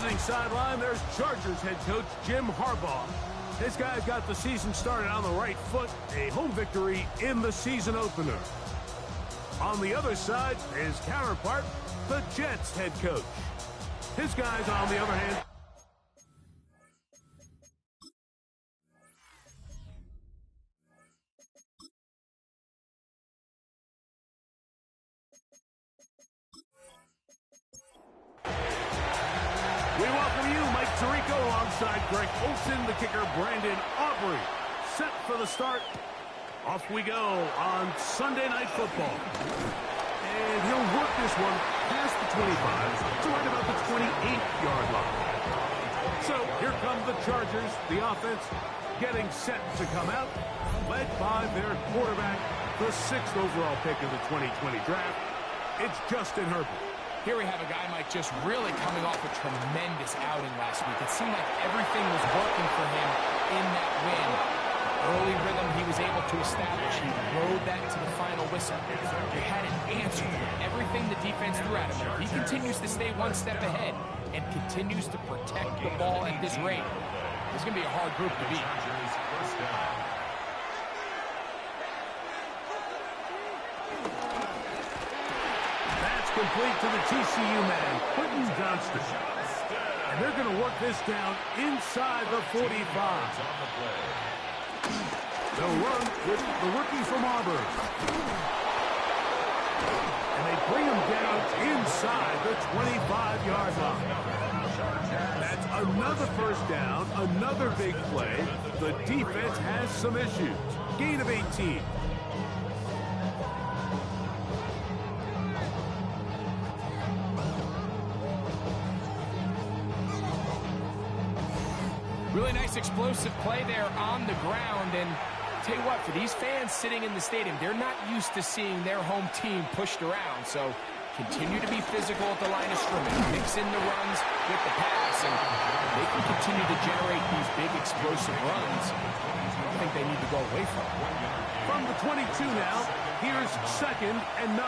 visiting sideline, there's Chargers head coach Jim Harbaugh. This guy's got the season started on the right foot, a home victory in the season opener. On the other side, his counterpart, the Jets head coach. His guys, on the other hand, we welcome you, Mike Tirico, alongside Greg Olson, the kicker, Brandon Aubrey. Set for the start. Off we go on Sunday Night Football. And he'll work this one past the 25 to right about the 28-yard line. So here come the Chargers, the offense getting set to come out, led by their quarterback, the 6th overall pick of the 2020 draft. It's Justin Herbert. Here we have a guy, Mike, just really coming off a tremendous outing last week. It seemed like everything was working for him in that win. Early rhythm he was able to establish. He rode that to the final whistle. He had an answer for everything the defense threw at him. He continues to stay one step ahead and continues to protect the ball at this rate. It's going to be a hard group to beat. Complete to the TCU man, Quentin Johnston. And they're going to work this down inside the 45. They'll run with the rookie from Auburn. And they bring him down inside the 25-yard line. That's another first down, another big play. The defense has some issues. Gain of 18. Really nice explosive play there on the ground. And tell you what, for these fans sitting in the stadium, they're not used to seeing their home team pushed around. So continue to be physical at the line of scrimmage. Mix in the runs with the pass, and they can continue to generate these big explosive runs. I think they need to go away from it. From the 22 now, here's 2nd and 9.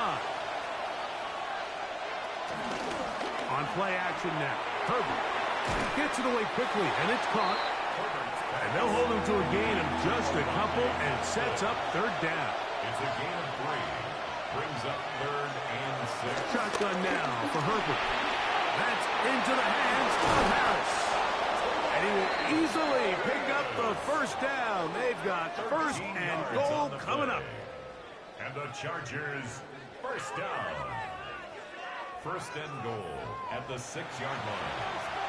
On play action now, Herbert gets it away quickly, and it's caught. And they'll hold him to a gain of just a couple and sets up 3rd down. It's a gain of 3. Brings up 3rd and 6. Shotgun now for Herbert. That's into the hands of Harris. And he will easily pick up the 1st down. They've got 1st and goal coming up. And the Chargers, 1st down. 1st and goal at the 6-yard line.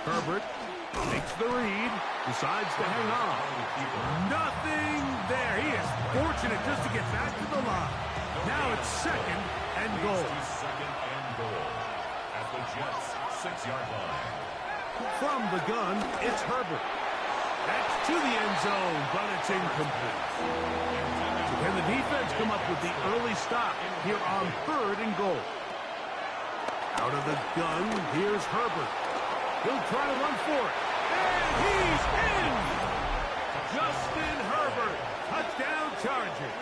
Herbert makes the read, decides to hang on. Nothing there. He is fortunate just to get back to the line. Now it's 2nd and goal. 2nd and goal at the Jets' 6-yard line. From the gun, it's Herbert. That's to the end zone, but it's incomplete. Can the defense come up with the early stop here on 3rd and goal? Out of the gun, here's Herbert. He'll try to run for it. And he's in! Justin Herbert. Touchdown, Chargers.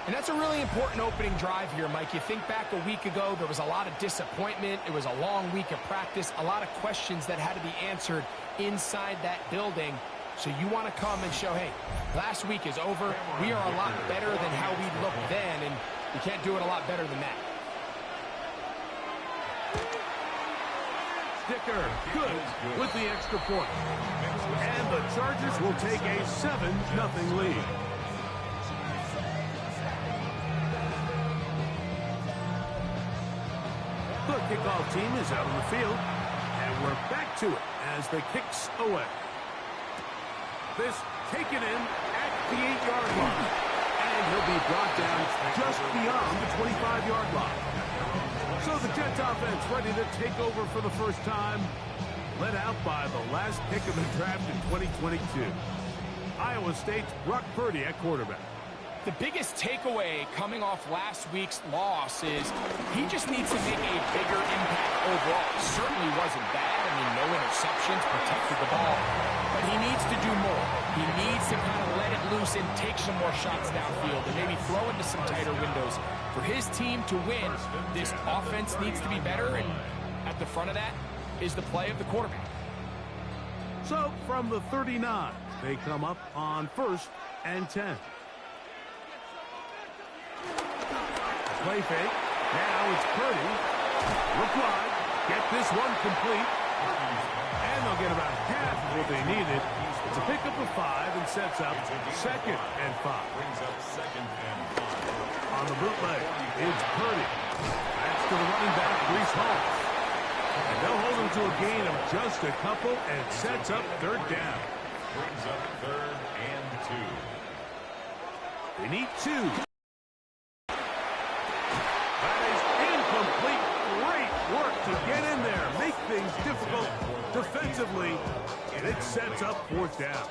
And that's a really important opening drive here, Mike. You think back a week ago, there was a lot of disappointment. It was a long week of practice, a lot of questions that had to be answered inside that building. So you want to come and show, hey, last week is over. We are a lot better than how we looked then, and you can't do it a lot better than that. Sticker, good with the extra point. And the Chargers will take a 7-0 lead. The kickoff team is out on the field, and we're back to it as the kicks away. This taken in at the 8-yard line, and he'll be brought down just beyond the 25-yard line. So the Jets offense ready to take over for the first time, led out by the last pick of the draft in 2022. Iowa State's Brock Purdy at quarterback. The biggest takeaway coming off last week's loss is he just needs to make a bigger impact overall. It certainly wasn't bad. I mean, no interceptions, protected the ball. But he needs to do more. He needs to kind of let it loose Peterson take some more shots downfield and maybe throw into some tighter windows. For his team to win, this offense needs to be better, and at the front of that is the play of the quarterback. So from the 39, they come up on 1st and 10. Play fake. Now it's Purdy. Look wide. Get this one complete. And they'll get about half of what they needed to pick up a 5 and sets up 2nd and 5. On the bootleg, it's Purdy. That's to the running back, Breece Hall. And they'll hold him to a gain of just a couple and sets up 3rd down. Brings up 3rd and 2. They need 2. That is incomplete. Great work to get in there, make things difficult defensively, and it sets up 4th down.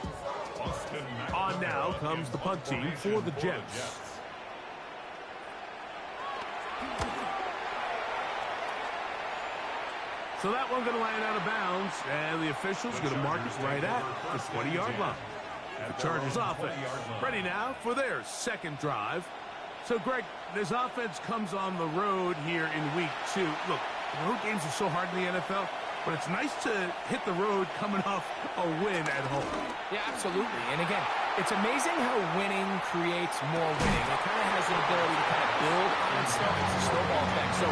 On now comes the punt team for the Jets. So that one going to land out of bounds, and the official's going to mark it right at the 20-yard line. The Chargers offense ready now for their 2nd drive. So, Greg, this offense comes on the road here in week 2. Look, road games are so hard in the NFL, but it's nice to hit the road coming off a win at home. Yeah, absolutely. And again, it's amazing how winning creates more winning. It kind of has the ability to kind of build on itself. It's a snowball effect. So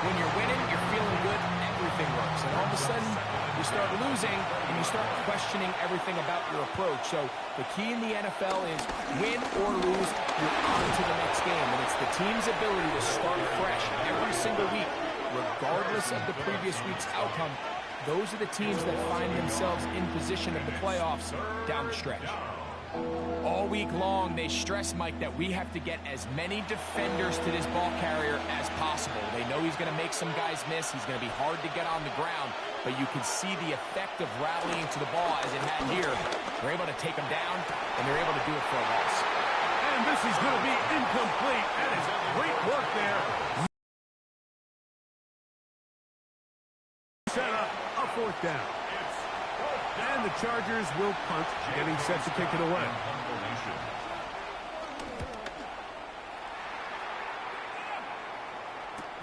when you're winning, you're feeling good, everything works. And all of a sudden, you start losing, and you start questioning everything about your approach. So the key in the NFL is win or lose, you're on to the next game. And it's the team's ability to start fresh every single week, regardless of the previous week's outcome. Those are the teams that find themselves in position of the playoffs down the stretch. All week long, they stress, Mike, that we have to get as many defenders to this ball carrier as possible. They know he's going to make some guys miss. He's going to be hard to get on the ground, but you can see the effect of rallying to the ball as it had here. They're able to take him down, and they're able to do it for a loss. And this is going to be incomplete. That is great work there. Set up a 4th down. And the Chargers will punt, getting set to kick it away.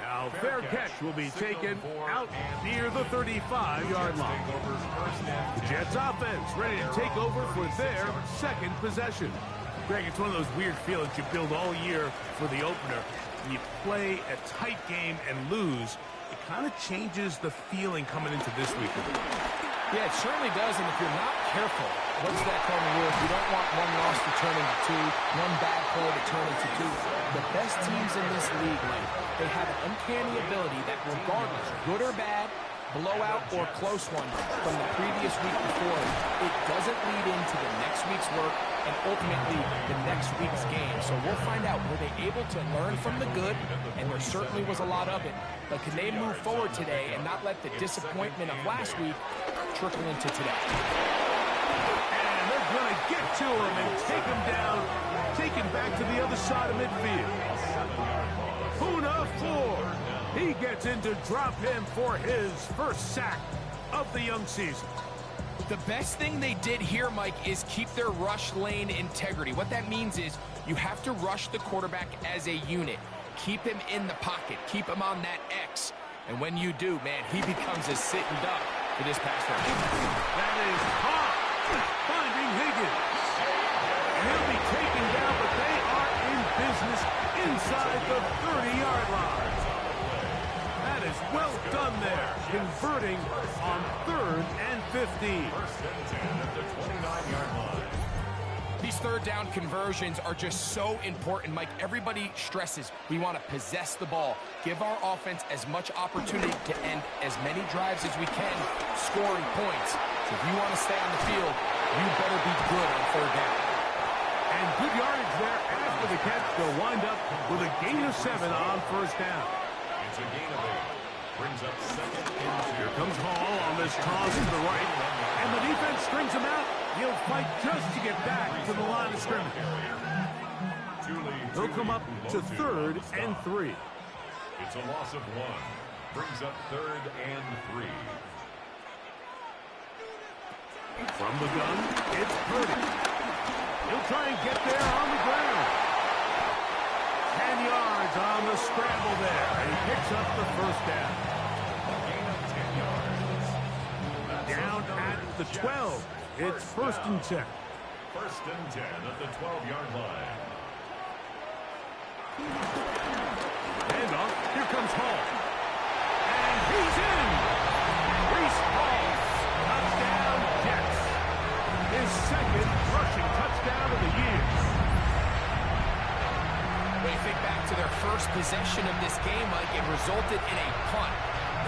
Now, fair catch will be taken out near the 35-yard line. The Jets offense ready to take over for their 2nd possession. Greg, it's one of those weird feelings you build all year for the opener. When you play a tight game and lose, it kind of changes the feeling coming into this week. Yeah, it certainly does, and if you're not careful, what's that called in You don't want one loss to turn into 2, one bad play to turn into 2. The best teams in this league, Mike, they have an uncanny ability that regardless, good or bad, blowout or close one from the previous week before, it doesn't lead into the next week's work and ultimately the next week's game. So we'll find out, were they able to learn from the good? And there certainly was a lot of it. But can they move forward today and not let the disappointment of last week trickle into today? And they're going to get to him and take him down, take him back to the other side of midfield. Puna 4. He gets in to drop him for his 1st sack of the young season. The best thing they did here, Mike, is keep their rush lane integrity. What that means is you have to rush the quarterback as a unit. Keep him in the pocket. Keep him on that X. And when you do, man, he becomes a sitting duck for this pass rush. That is hot. Finding Higgins. And he'll be taken down, but they are in business inside the 30-yard line. That is well done there, converting on 3rd and 15. 1st and 10 at the 29-yard line. These 3rd down conversions are just so important, Mike. Everybody stresses we want to possess the ball, give our offense as much opportunity to end as many drives as we can, scoring points. So if you want to stay on the field, you better be good on 3rd down. And good yardage there after the catch. They'll wind up with a gain of 7 on 1st down. It's a gain of 8. Brings up 2nd and 2. Here comes Hall on this toss to the right. And the defense strings him out. He'll fight just to get back to the line of scrimmage. He'll come up to 3rd and 3. It's a loss of 1. Brings up 3rd and 3. From the gun, it's Purdy. He'll try and get there. is on the scramble there, and he picks up the first down. Gain of 10 yards. Down at the 12. It's 1st and 10. 1st and 10 at the 12-yard line. Handoff. Here comes Hall. And he's in. Reese Hall. Touchdown, Jets. His 2nd rushing touchdown of the year. When you think back to their first possession of this game, Mike, it resulted in a punt.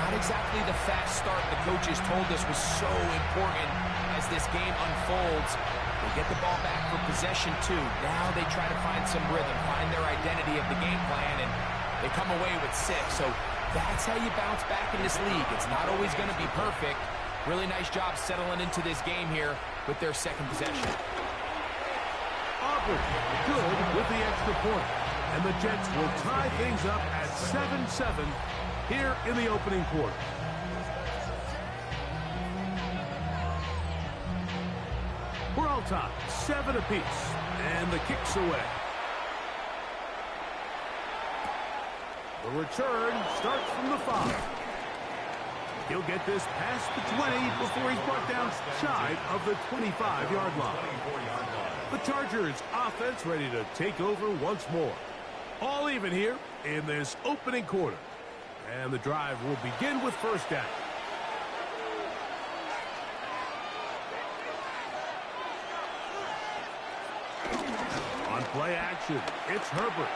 Not exactly the fast start the coaches told us was so important as this game unfolds. They get the ball back for possession 2. Now they try to find some rhythm, find their identity of the game plan, and they come away with 6. So that's how you bounce back in this league. It's not always going to be perfect. Really nice job settling into this game here with their 2nd possession. Auburn good with the extra point. And the Jets will tie things up at 7-7 here in the opening quarter. We're all tied, 7 apiece, and the kick's away. The return starts from the 5. He'll get this past the 20 before he's brought down shy of the 25-yard line. The Chargers offense ready to take over once more. All even here in this opening quarter. And the drive will begin with 1st down. On play action, it's Herbert.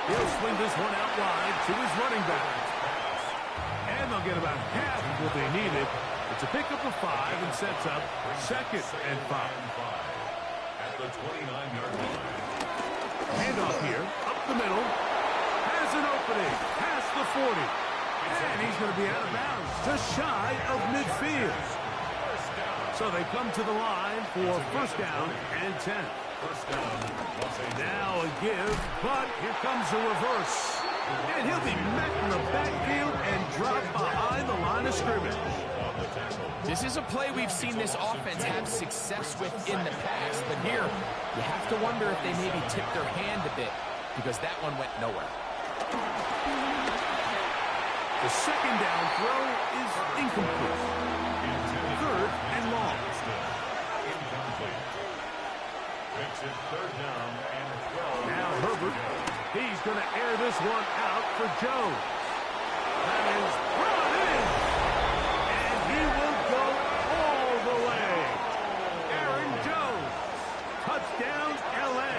He'll swing this one out wide to his running back. And they'll get about half of what they needed. It's a pickup of 5 and sets up 2nd and 5. At the 29-yard line. Handoff here, up the middle. Has an opening, past the 40. And he's going to be out of bounds, just shy of midfield. So they come to the line for 1st down and 10. Now a give, but here comes a reverse. And he'll be met in the backfield and dropped behind the line of scrimmage. This is a play we've seen this offense have success with in the past, but here you have to wonder if they maybe tipped their hand a bit because that one went nowhere. The 2nd down throw is incomplete. 3rd and long. Incomplete. Makes it 3rd down and 12. Now Herbert, he's going to air this one out for Jones. That is brought in. And he will go all the way. Aaron Jones. Touchdown, LA.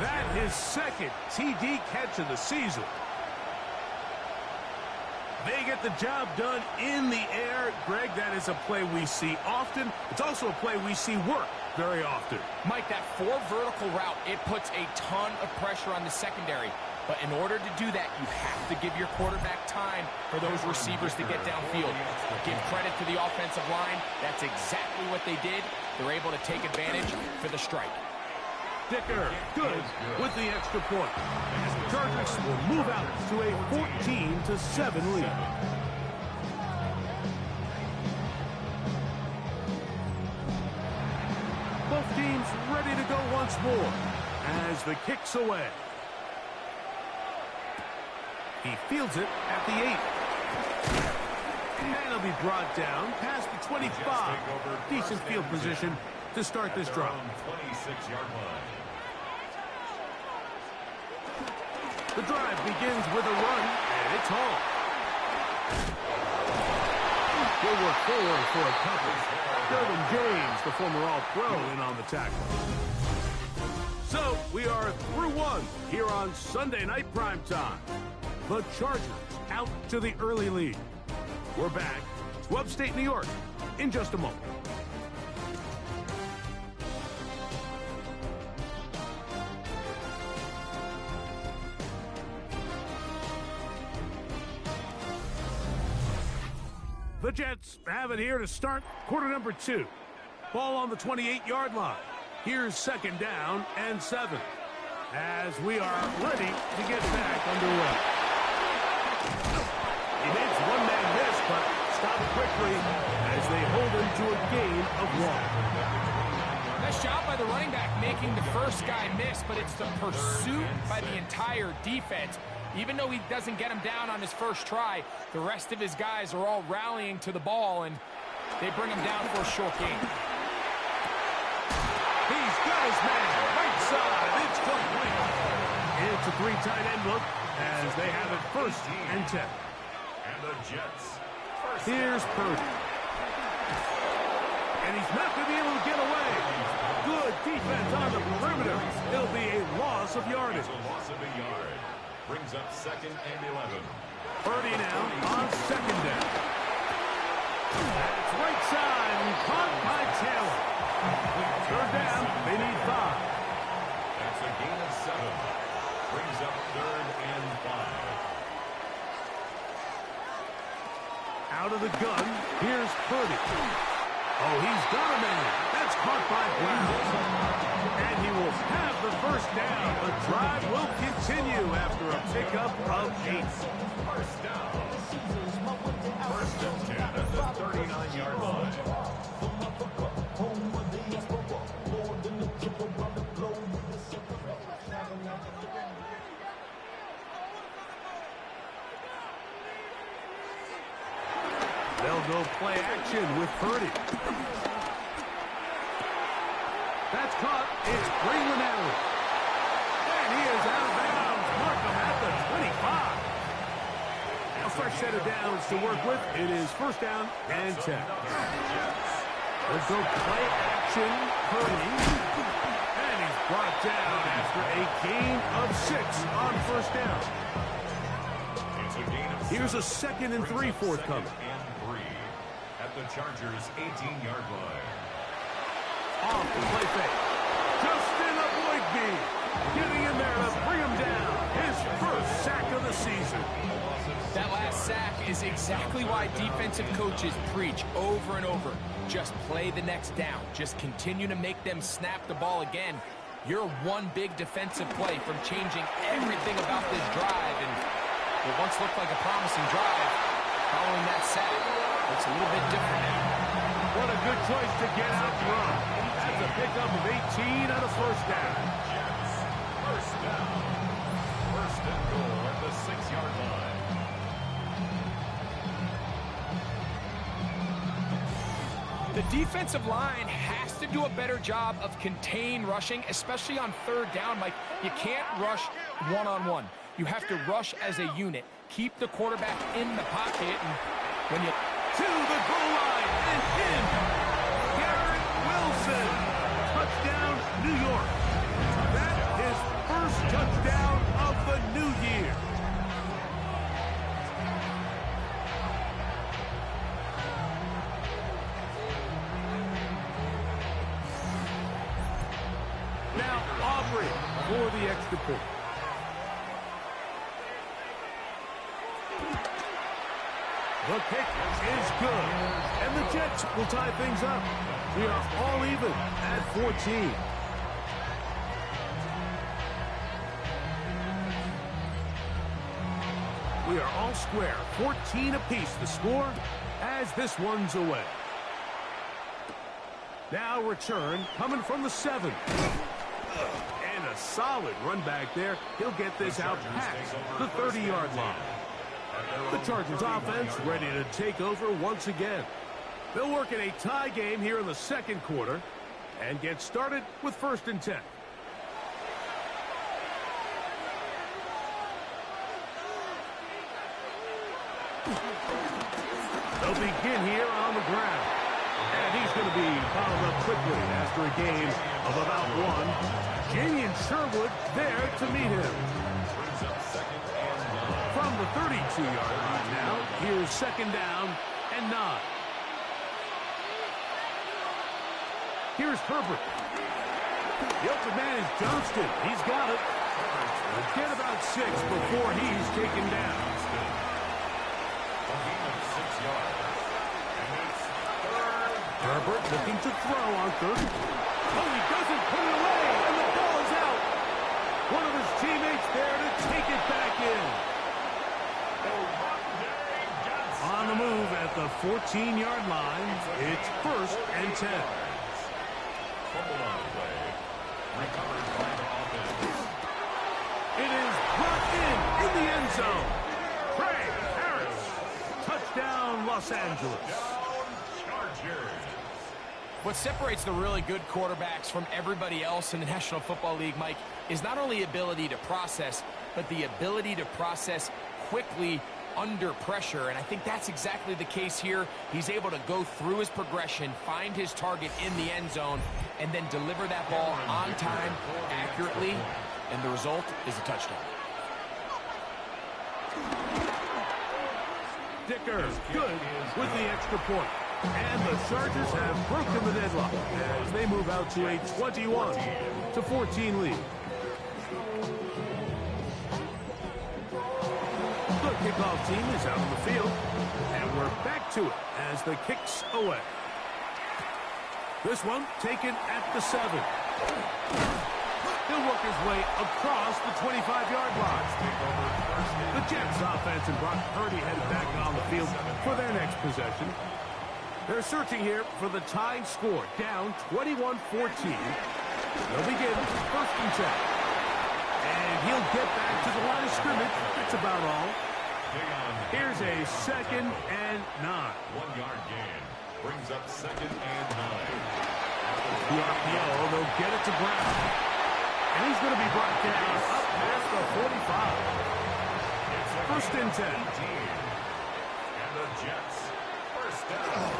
That is 2nd TD catch of the season. They get the job done in the air. Greg, that is a play we see often. It's also a play we see work very often. Mike, that 4 vertical route, it puts a ton of pressure on the secondary. But in order to do that, you have to give your quarterback time for those receivers to get downfield. Give credit to the offensive line. That's exactly what they did. They're able to take advantage for the strike. Dicker, good with the extra point. Chargers will move out to a 14-7 lead. Both teams ready to go once more as the kick's away. He fields it at the 8. And he'll be brought down past the 25. Decent field position to start this drive. 26-yard line. The drive begins with a run, and it's Hall. He'll work forward for a couple. Derwin James, the former All-Pro, in on the tackle. So, we are through one here on Sunday Night Primetime. The Chargers out to the early lead. We're back to upstate New York in just a moment. The Jets have it here to start quarter number 2. Ball on the 28-yard line. Here's second down and 7. As we are ready to get back underway. He makes one-man miss, but stopped quickly as they hold him to a gain of 1. That Nice job by the running back making the first guy miss, but it's the pursuit by the entire defense. Even though he doesn't get him down on his first try, the rest of his guys are all rallying to the ball, and they bring him down for a short gain. He's got his man. Right side. It's complete. It's a 3 tight end look as they have it 1st and 10. And the Jets. Here's Purdy. And he's not going to be able to get away. Good defense on the perimeter. It'll be a loss of yardage. It's a loss of a yard. Brings up 2nd and 11. Purdy now on 2nd down. That's right side and caught by Taylor. 3rd down, they need 5. That's a gain of 7. Brings up 3rd and 5. Out of the gun, here's Purdy. Oh, he's got a man. That's caught by Brown. And he will have the 1st down. The drive will continue after a pickup of 8. 1st down. 1st and 10 at the 39-yard line. They'll go play action with Purdy. That's caught. It's Braylon Allen. And he is out of bounds. Mark him at the 25. A fresh set of downs to work with. It is 1st down and 10. Let's go play action. Purdy. And he's brought down after a gain of 6 on 1st down. It's a gain of 7. Here's a 2nd and 3 forthcoming. At the Chargers' 18-yard line. Off the play fake. Justin Avoidbe getting in there to bring him down. His 1st sack of the season. That last sack is exactly why defensive coaches preach over and over. Just play the next down. Just continue to make them snap the ball again. You're one big defensive play from changing everything about this drive. And what once looked like a promising drive, following that sack, looks a little bit different now. What a good choice to get out front. That's a pickup of 18 on a 1st down. Jets. 1st down. 1st and goal at the 6-yard line. The defensive line has to do a better job of contain rushing, especially on 3rd down. Like, you can't rush one-on-one. You have to rush as a unit. Keep the quarterback in the pocket, and when you... To the goal line and in. Garrett Wilson. Touchdown, New York. That is 1st touchdown of the new year. Now Aubrey for the extra point. The kick is good. And the Jets will tie things up. We are all even at 14. We are all square. 14 apiece the score as this one's away. Now return coming from the 7. And a solid run back there. He'll get this out past the 30-yard line. The Chargers offense ready to take over once again. They'll work in a tie game here in the 2nd quarter and get started with 1st and 10. They'll begin here on the ground. And he's going to be fouled up quickly after a gain of about 1. Jamian Sherwood there to meet him. From the 32-yard line now, here's 2nd down and 9. Here's Herbert. The open man is Johnston. He's got it. We'll get about 6 before he's taken down. Herbert looking to throw on 3rd. Oh, he doesn't put it away, and the ball is out. One of his teammates there to take it back in. On the move at the 14-yard line, it's 1st and 10. Los Angeles. Chargers. What separates the really good quarterbacks from everybody else in the National Football League, Mike, is not only ability to process, but the ability to process quickly under pressure. And I think that's exactly the case here. He's able to go through his progression, find his target in the end zone, and then deliver that ball on time, accurately, and the result is a touchdown. Dicker, good with the extra point. And the Chargers have broken the deadlock as they move out to a 21-14 lead. The kickoff team is out on the field, and we're back to it as the kick's away. This one taken at the 7. He'll work his way across the 25-yard line. The Jets offense and Brock Purdy headed back on the field for their next possession. They're searching here for the tying score, down 21-14. They'll begin first and 10. And he'll get back to the line of scrimmage. That's about all. Here's a 2nd and 9. 1-yard gain. Brings up 2nd and 9. The RPO, they'll get it to Brown. And he's going to be brought down up past the 45. First and 10. And the Jets, first down.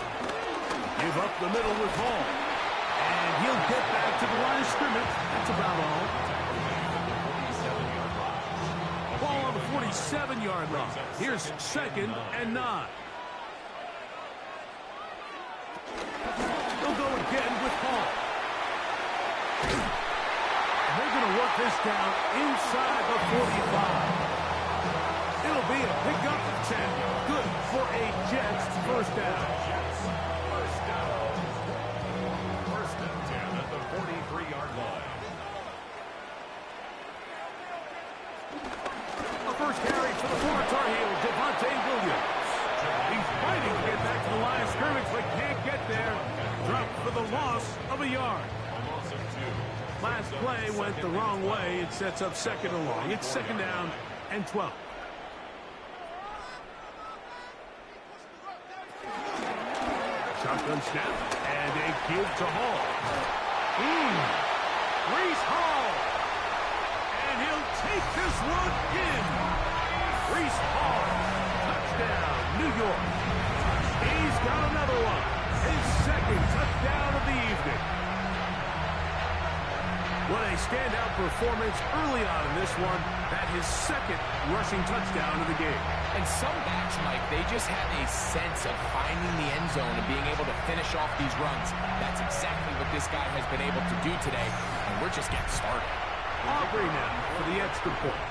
Give up the middle with Hall. And he'll get back to the line of scrimmage. That's about all. Ball on the 47-yard line. Here's 2nd and 9. They'll go again with Hall. And they're going to work this down inside the 45. It'll be a pickup of 10. Good for a Jets first down. First and 10 at the 43-yard line. A first carry for the former Tar Heel, Devontae Williams. He's fighting to get back to the line of scrimmage, but can't get there. Dropped for the loss of a yard. Last play went the wrong way. It sets up 2nd and long. It's 2nd down and 12. Shotgun snap, and a give to Hall. Breece Hall. And he'll take this one in. Breece Hall. Touchdown, New York. He's got another one. His 2nd touchdown of the evening. What a standout performance early on in this one. That his 2nd rushing touchdown of the game. And some backs, Mike, they just have a sense of finding the end zone and being able to finish off these runs. That's exactly what this guy has been able to do today, and we're just getting started. Aubrey now for the extra point.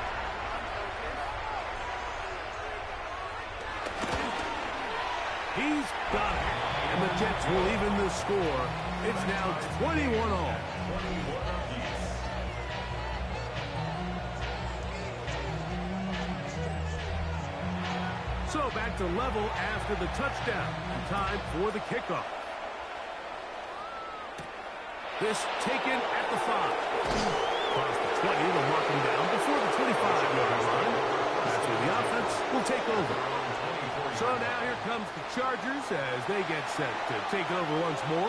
He's got it, and the Jets will even the score. It's now 21-all. So back to level after the touchdown. Time for the kickoff. This taken at the 5. Across the 20, they'll mark him down before the 25-yard line. That's where the offense will take over. So now here comes the Chargers as they get set to take over once more.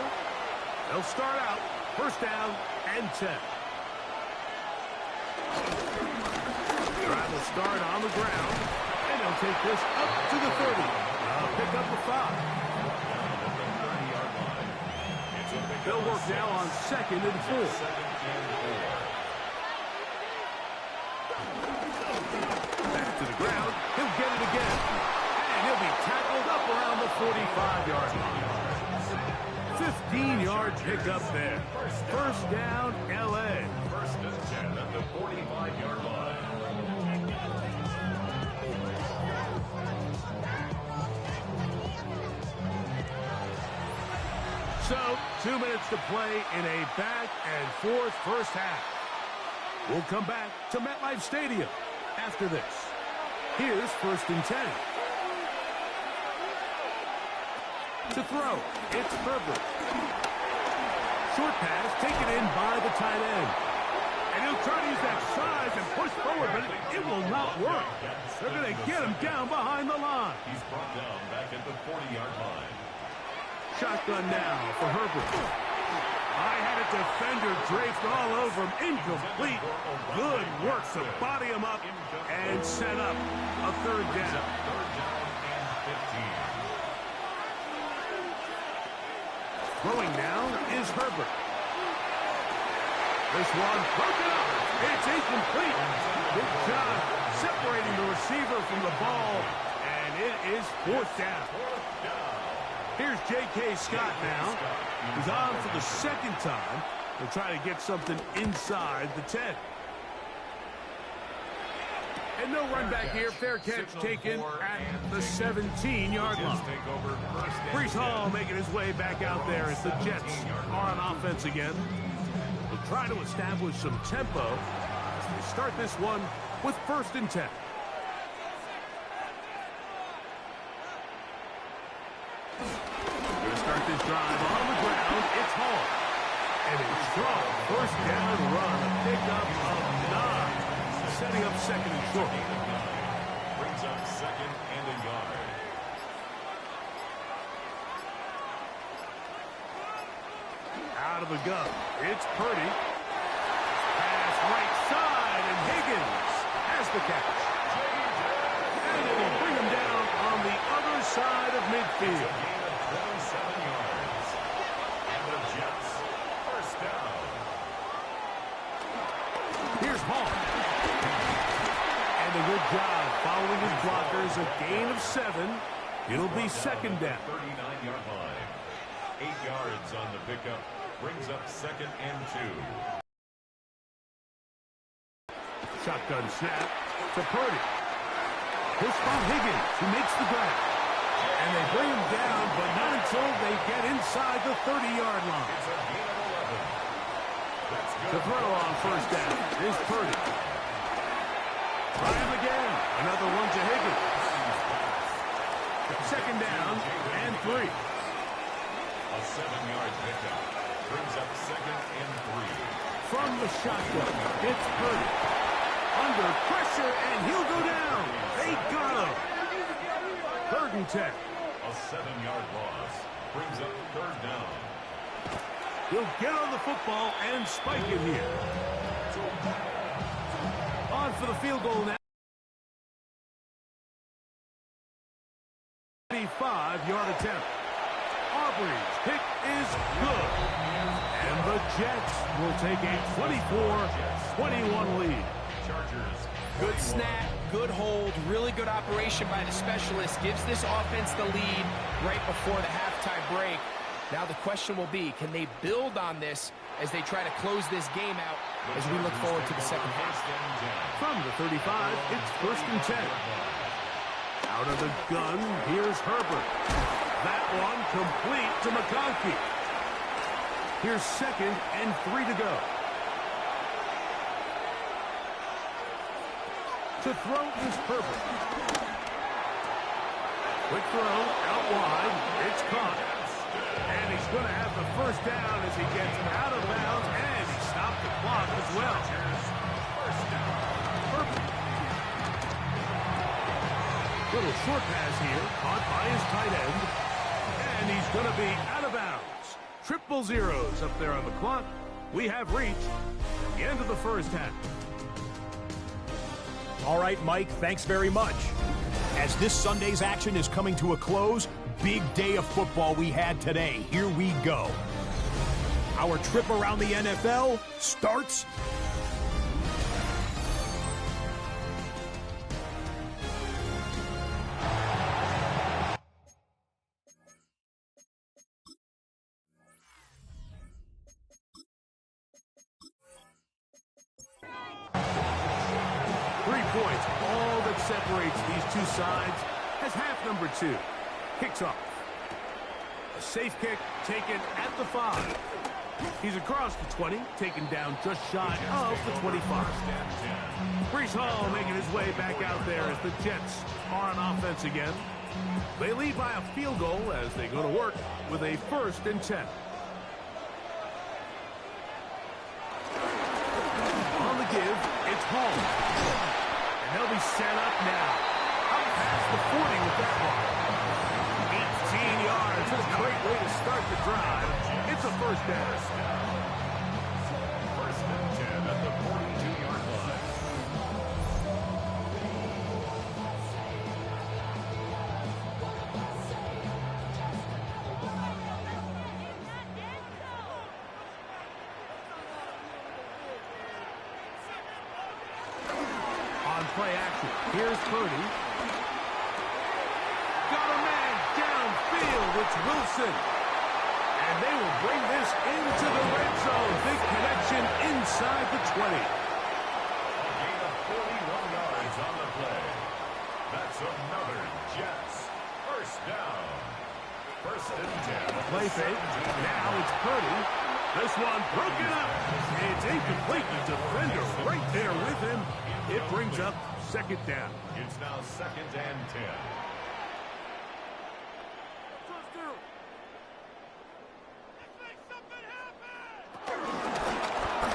They'll start out first down and 10. Drive will start on the ground. They'll take this up to the 30. Pick up the 5. They'll work now on 2nd and 4. Back to the ground. He'll get it again. And he'll be tackled up around the 45-yard line. 15-yard pickup there. First down, L.A. First and 10 at the 45-yard line. So, 2 minutes to play in a back-and-forth first half. We'll come back to MetLife Stadium after this. Here's first and 10. To throw, it's Herbert. Short pass taken in by the tight end. And he'll try to use that size and put push forward, but it will not work. They're going to get him down behind the line. He's brought down back at the 40-yard line. Shotgun now for Herbert. I had a defender draped all over him. Incomplete. Good work to body him up and set up a third down. Third down and 15. Throwing now is Herbert. This one broken up. It's incomplete. Good job separating the receiver from the ball, and it is fourth down. Here's J.K. Scott now. He's on for the second time. They'll try to get something inside the 10. And no run back here. Fair catch taken at the 17-yard line. Breece Hall making his way back out there as the Jets are on offense again. They'll try to establish some tempo as they start this one with 1st and 10. Start this drive on the ground. It's Hall. And a strong 1st down run. A pickup of 9. Setting up 2nd and short. Brings up 2nd and a yard. Out of the gun. It's Purdy. Pass right side, and Higgins has the catch. And it will bring him down on the other side of midfield. 27 yards. And the Jets, 1st down. Here's Hall. And a good job following his blockers. A gain of 7. It'll be 2nd down. 39-yard line. 8 yards on the pickup. Brings up 2nd and 2. Shotgun snap to Purdy. Push by Higgins, who makes the grab. And they bring him down, but not until they get inside the 30-yard line. It's a gain of 11. That's good. To throw on 1st down is Purdy. Try him again. Another one to Higgins. 2nd down and 3. A 7-yard pickup. Brings up 2nd and 3. From the shotgun, it's Purdy. Under pressure, and he'll go down. They got him. 3rd and 10. A 7-yard loss. Brings up 3rd down. He'll get on the football and spike it here. On for the field goal now. 35-yard attempt. Aubrey's kick is good. And the Jets will take a 24-21 lead. Chargers. Good snap, good hold, really good operation by the specialist. Gives this offense the lead right before the halftime break. Now the question will be, can they build on this as they try to close this game out as we look forward to the second half? From the 35, it's 1st and 10. Out of the gun, here's Herbert. That one complete to McConkey. Here's 2nd and 3 to go. To throw is Herbert. Quick throw, out wide. It's caught. And he's going to have the 1st down as he gets out of bounds. And he stopped the clock as well. 1st down. Herbert. Little short pass here, caught by his tight end. And he's going to be out of bounds. 000 up there on the clock. We have reached the end of the 1st half. All right, Mike, thanks very much. As this Sunday's action is coming to a close, big day of football we had today. Here we go. Our trip around the NFL starts points, all that separates these two sides, has half number 2. Kicks off. A safe kick taken at the 5. He's across the 20, taken down just shy of the 25. Breece Hall making his way back out there as the Jets are on offense again. They lead by a field goal as they go to work with a 1st and 10. On the give, it's it's home. And they'll be set up now. Up past the 40 with that one. 18 yards. What a great way to start the drive. It's a first down. First and 10 at the 42-yard line. On play action, here's Purdy. Got a man downfield. It's Wilson. And they will bring this into the red zone. Big connection inside the 20. A gain of 41 yards on the play. That's another Jets first down. First and 10. Play fake. Now it's Purdy. This one broken up. It's incomplete. The defender right there with him. It brings up second down. It's now second and 10.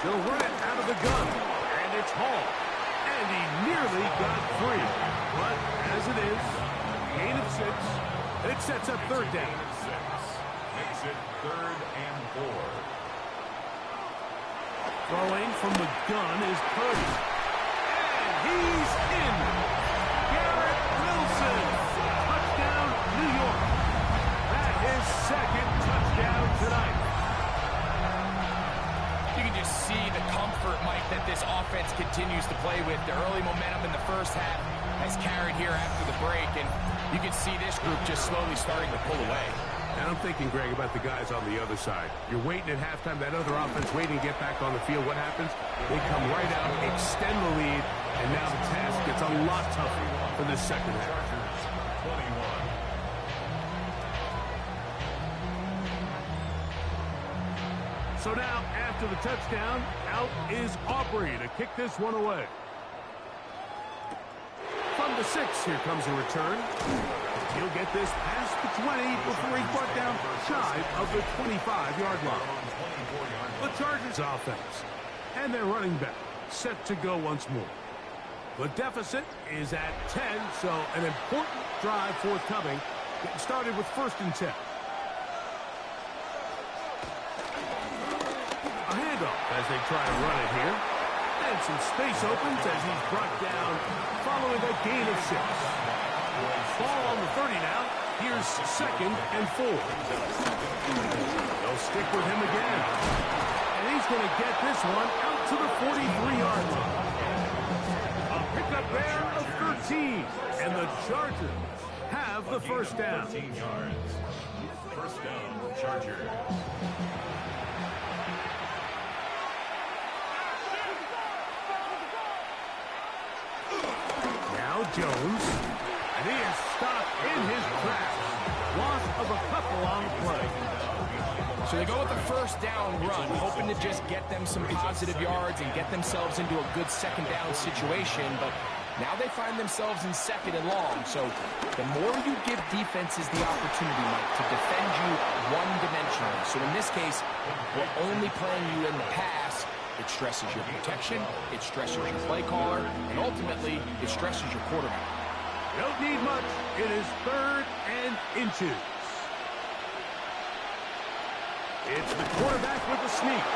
They'll run it out of the gun. And it's Hall. And he nearly got free. But as it is, gain of 6. And it sets up third down. Makes it third and 4. Throwing from the gun is Purdy. And he's in. Garrett Wilson. Touchdown, New York. That is second touchdown tonight. You can just see the comfort, Mike, that this offense continues to play with. The early momentum in the first half has carried here after the break, and you can see this group just slowly starting to pull away. And I'm thinking, Greg, about the guys on the other side. You're waiting at halftime, that other offense waiting to get back on the field. What happens? They come right out, extend the lead, and now the task gets a lot tougher for this second half. 21. So now, after the touchdown, out is Aubrey to kick this one away. From the 6, here comes a return. He'll get this past the 20 before he's brought down shy of the 25-yard line. The Chargers offense and their running back set to go once more. The deficit is at 10, so an important drive forthcoming. Getting started with first and 10. A handoff as they try to run it here. And some space opens as he's brought down following a gain of 6. Ball on the 30 now. Here's second and 4. They'll stick with him again. And he's going to get this one out to the 43-yard line. A pickup there of 13. And the Chargers have the first down. 13 yards. First down, Chargers. Now Jones. And he is stopped in his tracks. Loss of a couple on the play. So they go with the first down run, hoping to just get them some positive yards and get themselves into a good second down situation, but now they find themselves in second and long. So the more you give defenses the opportunity, Mike, to defend you one-dimensionally. So in this case, we're only playing you in the pass. It stresses your protection, it stresses your play caller, and ultimately, it stresses your quarterback. Don't need much. It is third and inches. It's the quarterback with the sneak.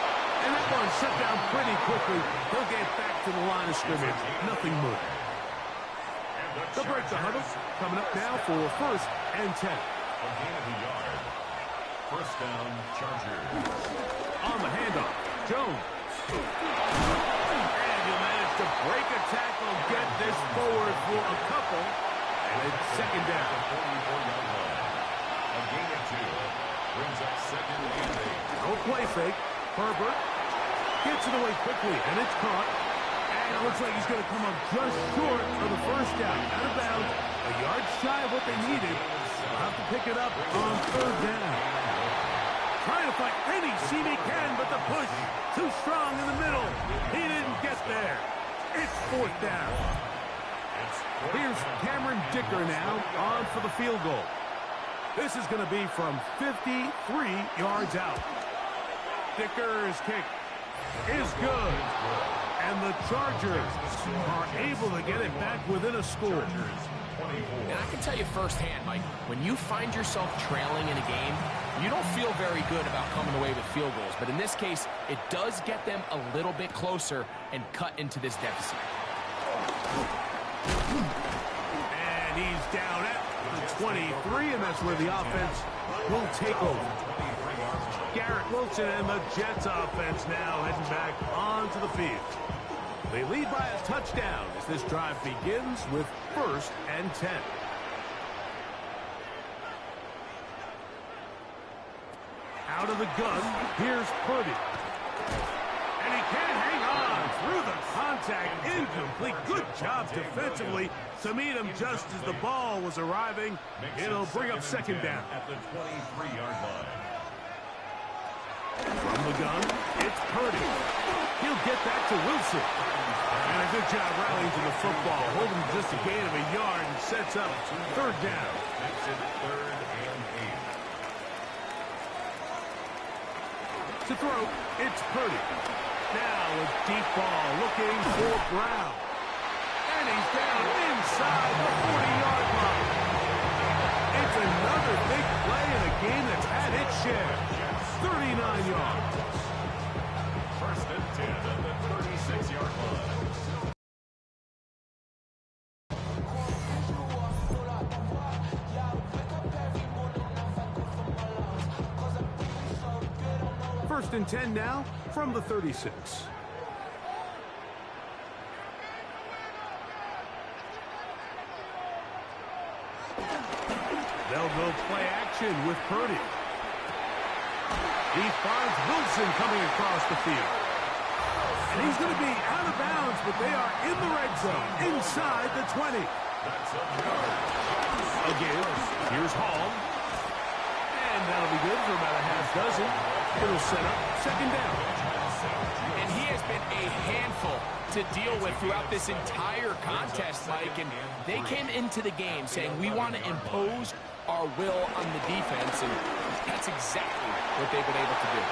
And that one shut down pretty quickly. He'll get back to the line of scrimmage. Nothing more. They'll break the huddle. Coming up now for first and 10. A gain of a yard. First down, Chargers. On the handoff, Jones. And he'll manage to break a tackle, get this forward for a couple. And it's second down. 44-yard line. A gain of 2. Brings up second and 8. No play fake. Herbert gets it away quickly, and it's caught. And it looks like he's going to come up just short of the first down. Out of bounds, a yard shy of what they needed. They'll have to pick it up on third down. Trying to find any seam he can, but the push too strong in the middle. He didn't get there. It's fourth down. Here's Cameron Dicker now on for the field goal. This is going to be from 53 yards out. Dicker's kick is good. And and the Chargers are able to get it back within a score. And I can tell you firsthand, Mike, when you find yourself trailing in a game, you don't feel very good about coming away with field goals. But in this case, it does get them a little bit closer and cut into this deficit. And he's down at the 23, and that's where the offense will take over. Garrett Wilson and the Jets offense now heading back onto the field. They lead by a touchdown as this drive begins with 1st and 10. Out of the gun, here's Purdy. And he can't hang on through the contact. Incomplete. Good job defensively to meet him just as the ball was arriving. It'll bring up 2nd down. At the 23-yard line. From the gun, it's Purdy. He'll get that to Wilson. And a good job rallying to the football, holding just a gain of a yard and sets up 3rd down. Makes it 3rd and 8. To throw, it's Purdy. Now a deep ball looking for Brown. And he's down inside the 40-yard line. It's another big play in a game that's had its share. 39 yards. 1st and 10 at the 36-yard line. First and 10 now from the 36. They'll go play action with Purdy. He finds Wilson coming across the field. And he's going to be out of bounds, but they are in the red zone, inside the 20. Again, here's Hall. And that'll be good for about a half dozen. It'll set up 2nd down. And he has been a handful to deal with throughout this entire contest, Mike. And they came into the game saying, we want to impose our will on the defense. And that's exactly what they've been able to do.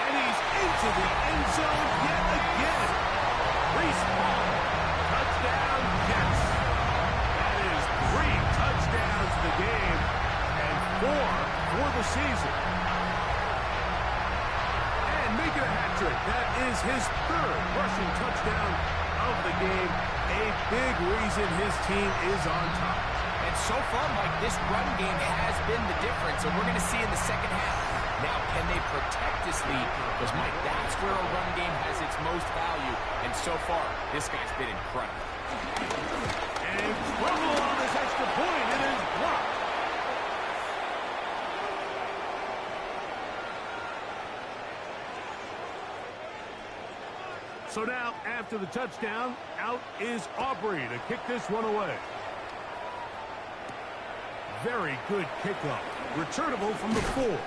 And he's into the end zone yet again. Reese Hall, touchdown, Jets. That is 3 touchdowns in the game and 4 for the season. And making a hat trick. That is his 3rd rushing touchdown of the game. A big reason his team is on top. And so far, Mike, this run game has been the difference, and we're going to see in the 2nd half. Now, can they protect this lead? Because, Mike, that's where a run game has its most value. And so far, this guy's been incredible. And trouble on this extra point. It is blocked. So now, after the touchdown, out is Aubrey to kick this one away. Very good kickoff. Returnable from the 4.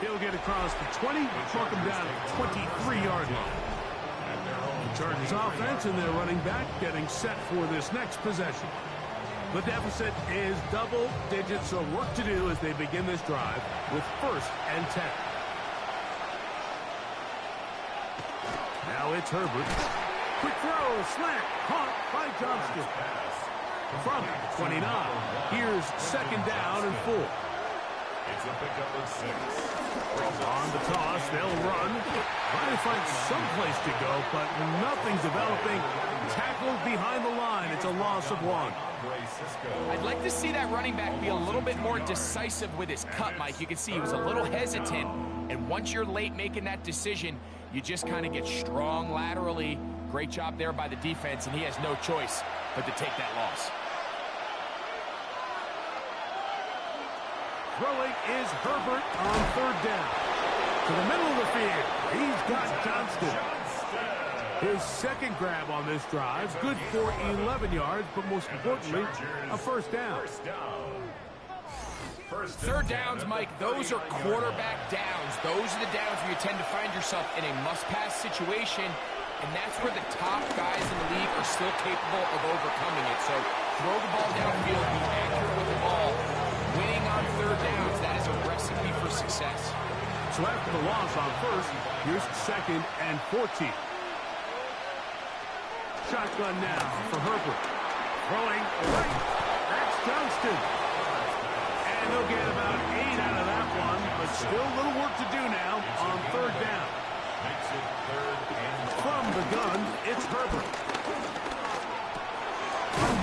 He'll get across the 20, truck him down at the 23-yard line. The Chargers offense and their running back getting set for this next possession. The deficit is double digits, so work to do as they begin this drive with 1st and 10. Now it's Herbert. Quick throw, slant, caught by Johnston. From 29, here's 2nd down and 4. It's a pickup of 6. On the toss, they'll run. Trying to find some place to go, but nothing developing. Tackled behind the line. It's a loss of 1. I'd like to see that running back be a little bit more decisive with his cut, Mike. You can see he was a little hesitant, and once you're late making that decision, you just kind of get strong laterally. Great job there by the defense, and he has no choice but to take that loss. Throwing is Herbert on 3rd down. To the middle of the field. He's got Johnston. His 2nd grab on this drive. Good for 11 yards, but most importantly, a 1st down. 3rd downs, Mike, those are quarterback downs. Those are the downs where you tend to find yourself in a must-pass situation, and that's where the top guys in the league are still capable of overcoming it. So throw the ball downfield, be accurate with the ball. Winning on 3rd downs, that is a recipe for success. So after the loss on 1st, here's 2nd and 14. shotgun now for Herbert. Throwing right. That's Johnston. And they'll get about 8 out of that one, but still a little work to do now on third down. From the gun, it's Herbert.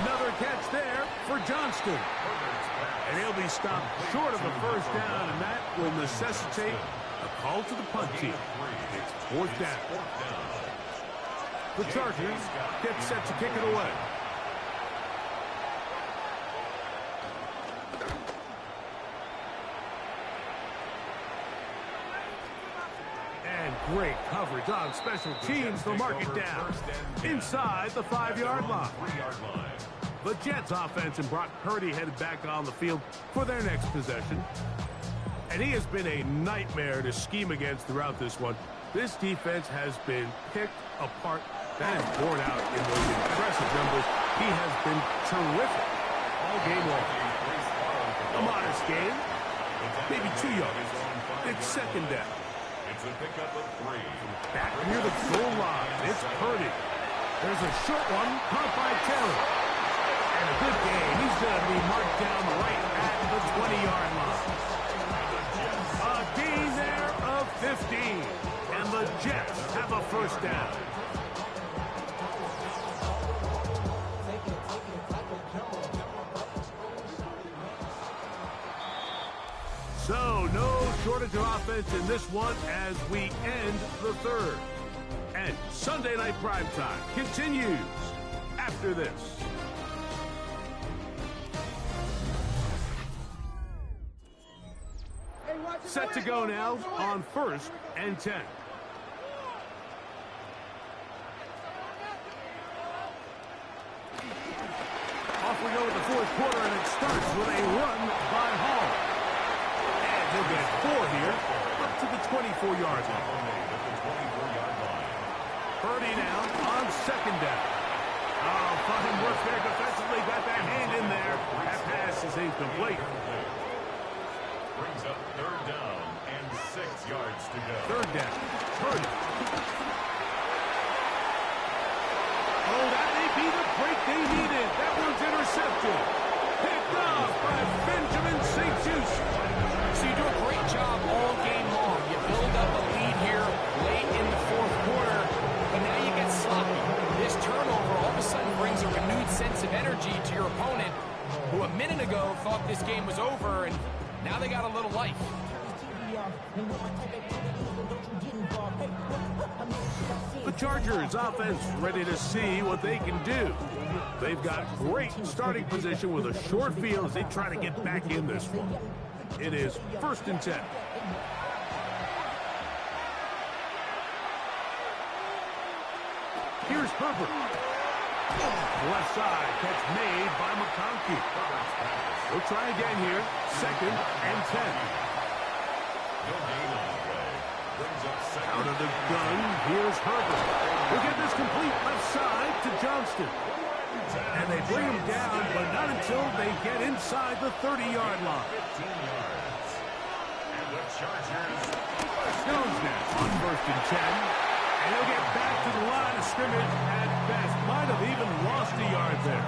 Another catch there for Johnston. And he'll be stopped short of the first down, and that will necessitate a call to the punt team. It's fourth down. The Chargers get set to kick it away. And great coverage on special teams to mark it down inside the 5-yard line. The Jets offense and Brock Purdy headed back on the field for their next possession. And he has been a nightmare to scheme against throughout this one. This defense has been picked apart. That is borne out in those impressive numbers. He has been terrific all game long. A modest game, maybe 2 yards. It's second down. It's a pickup of 3. Back near the goal line, it's Purdy. There's a short one caught by Taylor. And a good game. He's going to be marked down right at the 20-yard line. A gain there of 15. And the Jets have a first down. So, no shortage of offense in this one as we end the third. And Sunday Night Primetime continues after this. Set to go now on 1st and 10. Off we go with the fourth quarter, and it starts with a run by Hall. And he'll get 4 here, up to the 24-yard line. Purdy now on second down. Oh, fine work there defensively. Got that hand in there. That pass is incomplete. Brings up third down and 6 yards to go. Third down. Purdy. Oh, that may be the break they needed. That one's intercepted. Picked off by Benjamin St-Juste. So you do a great job all game long. You build up a lead here late in the fourth quarter, but now you get sloppy. This turnover all of a sudden brings a renewed sense of energy to your opponent, who a minute ago thought this game was over, and now they got a little life. The Chargers offense ready to see what they can do. They've got great starting position with a short field as they try to get back in this one. It is 1st and 10. Here's Herbert. Left side, catch made by McConkey. We'll try again here. 2nd and 10. Out of the gun, here's Herbert. We'll get this complete left side to Johnston. And they bring him down, but not until they get inside the 30-yard line. 15 yards. And the Chargers. Jones now on 1st and 10. And he'll get back to the line of scrimmage at best. Might have even lost a yard there.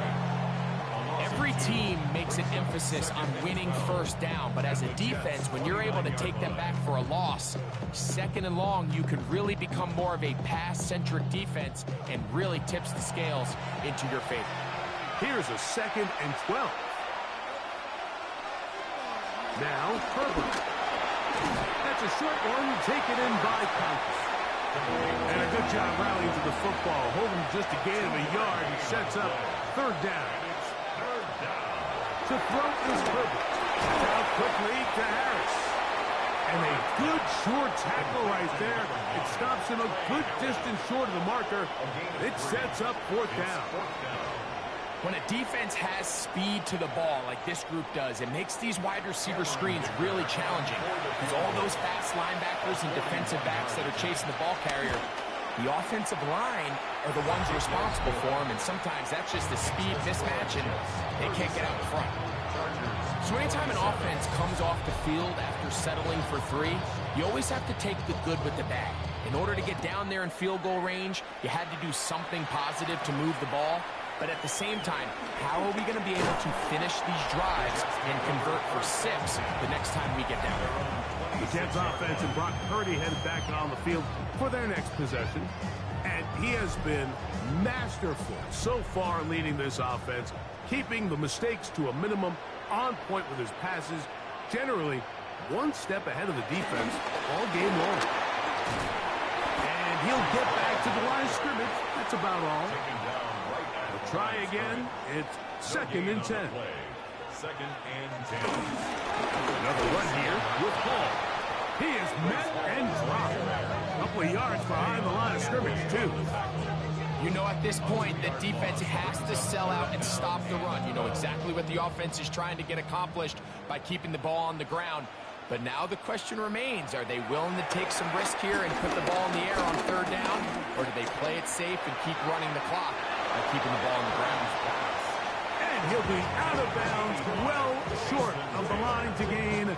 Every team makes an emphasis on winning first down, but as a defense, when you're able to take them back for a loss, 2nd and long, you can really become more of a pass-centric defense and really tips the scales into your favor. Here's a 2nd and 12. Now, Herbert. That's a short one taken in by Conklin. And a good job rallying to the football, holding just a gain of a yard and sets up 3rd down. To throw is Herbert. Out quickly to Harris. And a good short tackle right there. It stops him a good distance short of the marker. It sets up 4th down. When a defense has speed to the ball like this group does, it makes these wide receiver screens really challenging. Because all those fast linebackers and defensive backs that are chasing the ball carrier, the offensive line are the ones responsible for them, and sometimes that's just a speed mismatch, and they can't get out in front. So anytime an offense comes off the field after settling for 3, you always have to take the good with the bad. In order to get down there in field goal range, you had to do something positive to move the ball. But at the same time, how are we going to be able to finish these drives and convert for 6 the next time we get down there? The Jets offense and Brock Purdy headed back on the field for their next possession. And he has been masterful so far leading this offense, keeping the mistakes to a minimum, on point with his passes, generally one step ahead of the defense all game long. And he'll get back to the line of scrimmage. That's about all. He'll try again. It's 2nd and 10. 2nd and 10. Another run here with Hall. He is met and dropped. A couple of yards behind the line of scrimmage, too. You know at this point the defense has to sell out and stop the run. You know exactly what the offense is trying to get accomplished by keeping the ball on the ground. But now the question remains, are they willing to take some risk here and put the ball in the air on 3rd down? Or do they play it safe and keep running the clock by keeping the ball on the ground? And he'll be out of bounds, well short of the line to gain.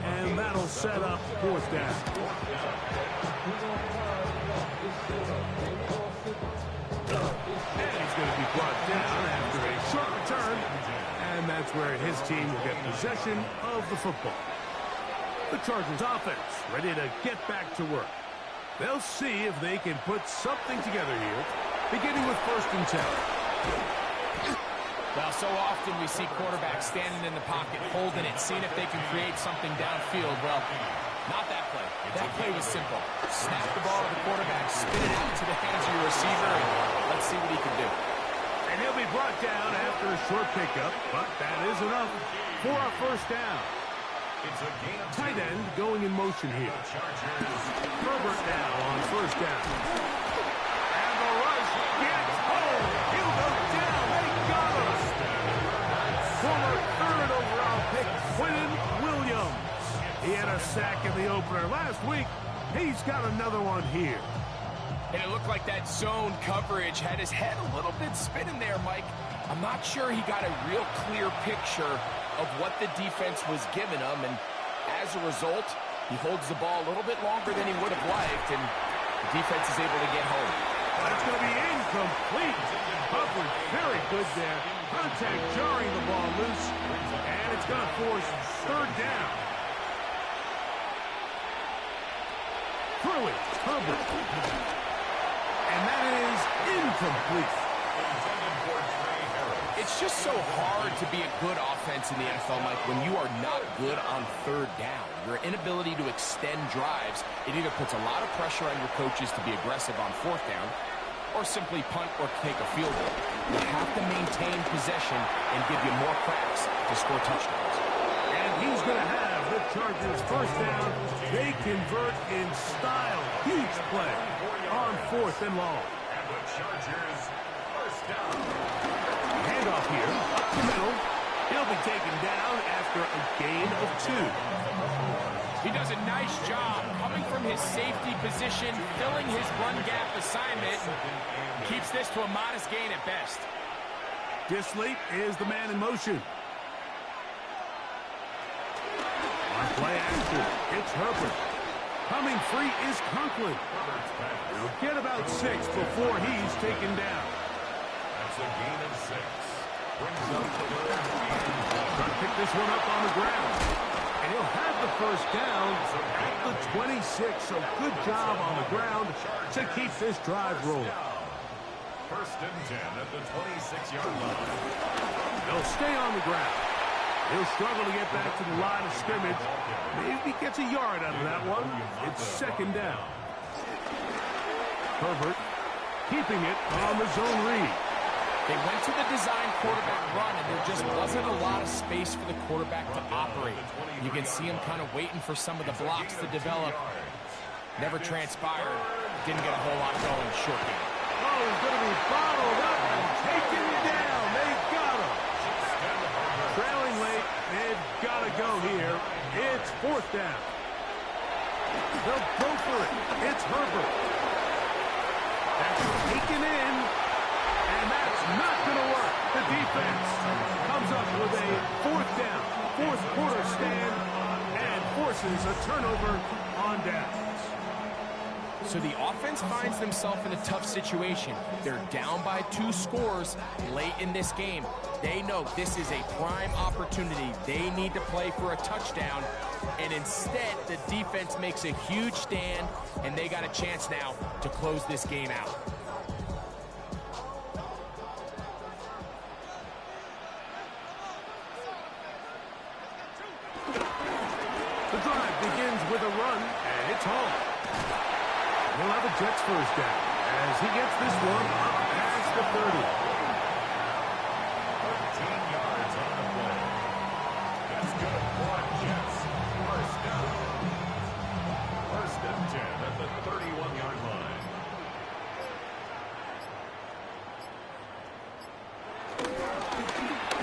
And that'll set up 4th down. And he's going to be brought down after a short return. And that's where his team will get possession of the football. The Chargers offense ready to get back to work. They'll see if they can put something together here, beginning with 1st and 10. Well, so often we see quarterbacks standing in the pocket, holding it, seeing if they can create something downfield. Well, not that play. That play was simple. Snap the ball to the quarterback, spin it out to the hands of your receiver, and let's see what he can do. And he'll be brought down after a short pickup, but that is enough for a 1st down. It's a game of Tight end going in motion here. Herbert now on 1st down. And the rush gets home. He'll go down. They got him. Former 3rd overall pick, Quentin Williams. He had a sack in the opener last week. He's got another one here. And it looked like that zone coverage had his head a little bit spinning there, Mike. I'm not sure he got a real clear picture of what the defense was giving him, and as a result, he holds the ball a little bit longer than he would have liked, and the defense is able to get home. That's going to be incomplete. Coverage very good there. Contact jarring the ball loose, and it's going to force 3rd down. Throwing, Herbert. And that is incomplete. It's just so hard to be a good offense in the NFL, Mike, when you are not good on 3rd down. Your inability to extend drives, it either puts a lot of pressure on your coaches to be aggressive on 4th down, or simply punt or take a field goal. You have to maintain possession and give you more cracks to score touchdowns. And he's going to have the Chargers 1st down. They convert in style. Huge play on 4th and long. And the Chargers 1st down. Handoff here, up the middle. He'll be taken down after a gain of 2. He does a nice job coming from his safety position, filling his run gap assignment, and keeps this to a modest gain at best. Disley is the man in motion. On play action, it's Herbert. Coming free is Conklin. He'll get about 6 before he's taken down. That's a gain of 6. Brings up the 3rd. Trying to pick this one up on the ground. And he'll have the 1st down at the 26. So good job on the ground to keep this drive rolling. 1st and 10 at the 26-yard line. They'll stay on the ground. He'll struggle to get back to the line of scrimmage. Maybe gets a yard out of that one. It's 2nd down. Herbert keeping it on the zone read. They went to the design quarterback run, and there just wasn't a lot of space for the quarterback to operate. You can see him kind of waiting for some of the blocks to develop. Never transpired. Didn't get a whole lot going short game. Oh, he's going to be bottled up and taken down. They got him. Trailing late. They've got to go here. It's 4th down. They'll go for it. It's Herbert. That's taken in. And that's not going to work. The defense comes up with a 4th down, 4th quarter stand, and forces a turnover on downs. So the offense finds themselves in a tough situation. They're down by 2 scores late in this game. They know this is a prime opportunity. They need to play for a touchdown. And instead, the defense makes a huge stand, and they got a chance now to close this game out. The drive begins with a run, and it's home. He'll have a Jets first down as he gets this one up past the 30. 13 yards on the play. That's good for Jets. First down. First and 10 at the 31-yard line.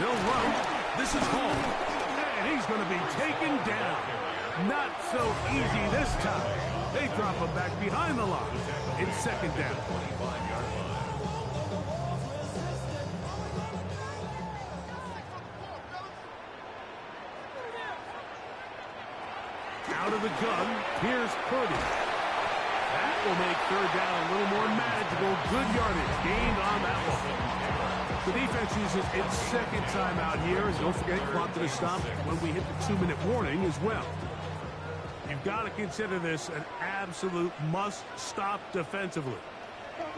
He'll run. This is home. And he's going to be taken down. Not so easy this time. They drop him back behind the line. It's second down. 25-yard line. Out of the gun, here's Purdy. That will make third down a little more manageable. Good yardage gained on that one. The defense uses its second timeout here. And don't forget, clock to stop when we hit the 2-minute warning as well. You've got to consider this an absolute must-stop defensively.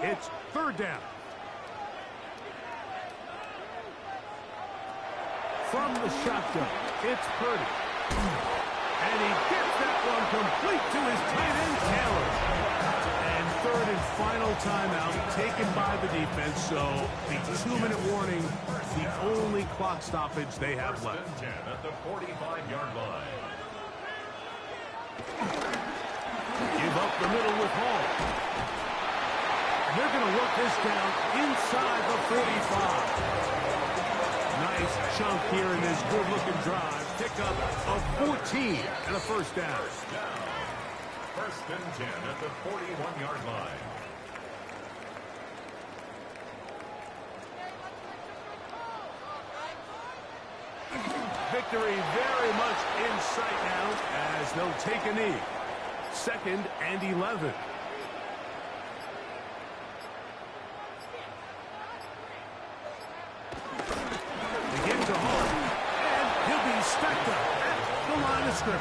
It's third down. From the shotgun, it's Purdy. And he gets that one complete to his tight end, Taylor. And third and final timeout taken by the defense. So the 2-minute warning, the only clock stoppage they have left. First and 10 at the 45-yard line. Give up the middle with Hall. And they're going to work this down inside the 45. Nice chunk here in this good-looking drive. Pick up a 14 and a first down. First and 10 at the 41-yard line. Victory very much in sight now as they'll take a knee. Second and 11. Begin to Hall. And he'll be stacked up at the line of scrimmage.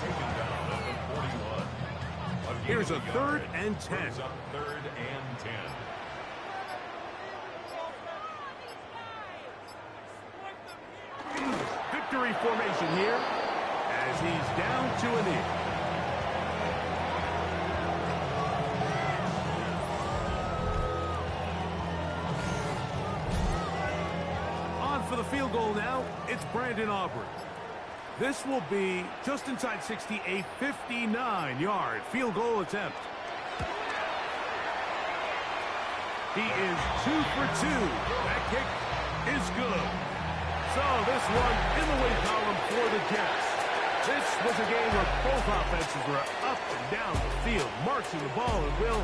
Taken down at the 41. Here's a third and 10. Brings up third and 10. Victory formation here as he's down to a knee. On for the field goal now, it's Brandon Aubrey. This will be just inside 60, a 59-yard field goal attempt. He is 2 for 2. That kick is good. So this one in the win column for the Jets. This was a game where both offenses were up and down the field, marching the ball, and will